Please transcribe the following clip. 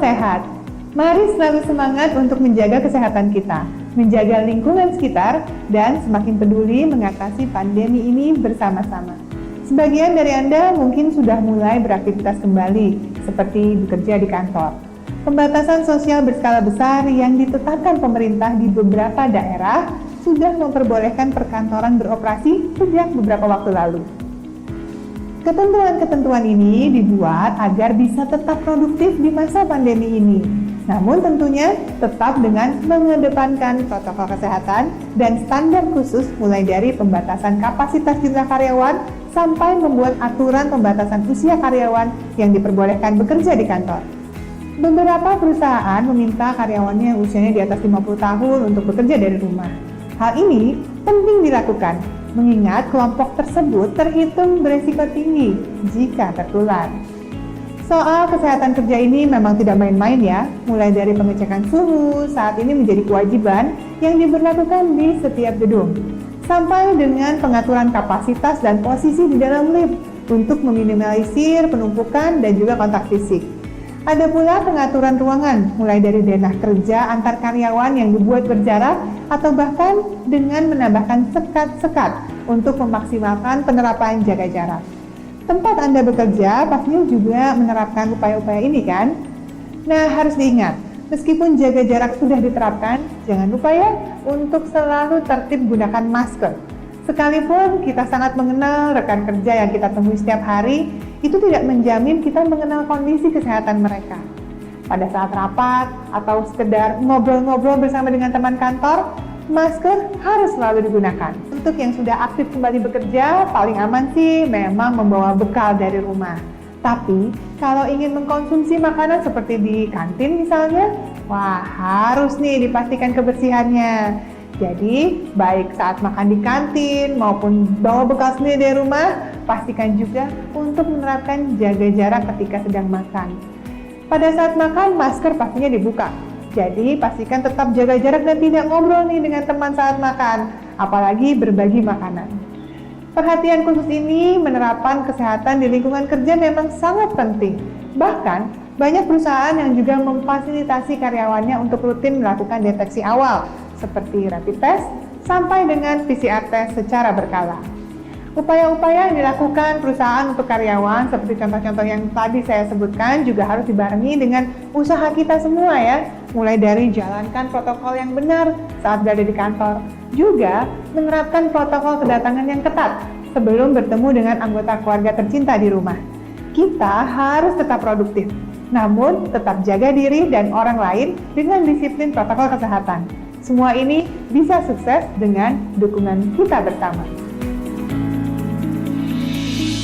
sehat. Mari selalu semangat untuk menjaga kesehatan kita, menjaga lingkungan sekitar, dan semakin peduli mengatasi pandemi ini bersama-sama. Sebagian dari Anda mungkin sudah mulai beraktivitas kembali, seperti bekerja di kantor. Pembatasan sosial berskala besar yang ditetapkan pemerintah di beberapa daerah sudah memperbolehkan perkantoran beroperasi sejak beberapa waktu lalu. Ketentuan-ketentuan ini dibuat agar bisa tetap produktif di masa pandemi ini. Namun tentunya tetap dengan mengedepankan protokol kesehatan dan standar khusus mulai dari pembatasan kapasitas jumlah karyawan sampai membuat aturan pembatasan usia karyawan yang diperbolehkan bekerja di kantor. Beberapa perusahaan meminta karyawannya yang usianya di atas 50 tahun untuk bekerja dari rumah. Hal ini penting dilakukan, mengingat kelompok tersebut terhitung berisiko tinggi jika tertular. Soal kesehatan kerja ini memang tidak main-main ya, mulai dari pengecekan suhu saat ini menjadi kewajiban yang diberlakukan di setiap gedung, sampai dengan pengaturan kapasitas dan posisi di dalam lift untuk meminimalisir penumpukan dan juga kontak fisik. Ada pula pengaturan ruangan, mulai dari denah kerja antar karyawan yang dibuat berjarak atau bahkan dengan menambahkan sekat-sekat untuk memaksimalkan penerapan jaga jarak. Tempat Anda bekerja pastinya juga menerapkan upaya-upaya ini kan? Nah, harus diingat, meskipun jaga jarak sudah diterapkan, jangan lupa ya untuk selalu tertib gunakan masker. Sekalipun kita sangat mengenal rekan kerja yang kita temui setiap hari, itu tidak menjamin kita mengenal kondisi kesehatan mereka. Pada saat rapat atau sekedar ngobrol-ngobrol bersama dengan teman kantor, masker harus selalu digunakan. Untuk yang sudah aktif kembali bekerja, paling aman sih memang membawa bekal dari rumah. Tapi, kalau ingin mengkonsumsi makanan seperti di kantin misalnya, wah harus nih dipastikan kebersihannya. Jadi, baik saat makan di kantin maupun bawa bekal sendiri dari rumah, pastikan juga untuk menerapkan jaga jarak ketika sedang makan. Pada saat makan, masker pastinya dibuka. Jadi, pastikan tetap jaga jarak dan tidak ngobrol nih dengan teman saat makan, apalagi berbagi makanan. Perhatian khusus ini menerapkan kesehatan di lingkungan kerja memang sangat penting. Bahkan, banyak perusahaan yang juga memfasilitasi karyawannya untuk rutin melakukan deteksi awal, seperti rapid test, sampai dengan PCR test secara berkala. Upaya-upaya yang dilakukan perusahaan untuk karyawan seperti contoh-contoh yang tadi saya sebutkan juga harus dibarengi dengan usaha kita semua ya, mulai dari jalankan protokol yang benar saat berada di kantor, juga menerapkan protokol kedatangan yang ketat sebelum bertemu dengan anggota keluarga tercinta di rumah. Kita harus tetap produktif, namun tetap jaga diri dan orang lain dengan disiplin protokol kesehatan. Semua ini bisa sukses dengan dukungan kita bersama.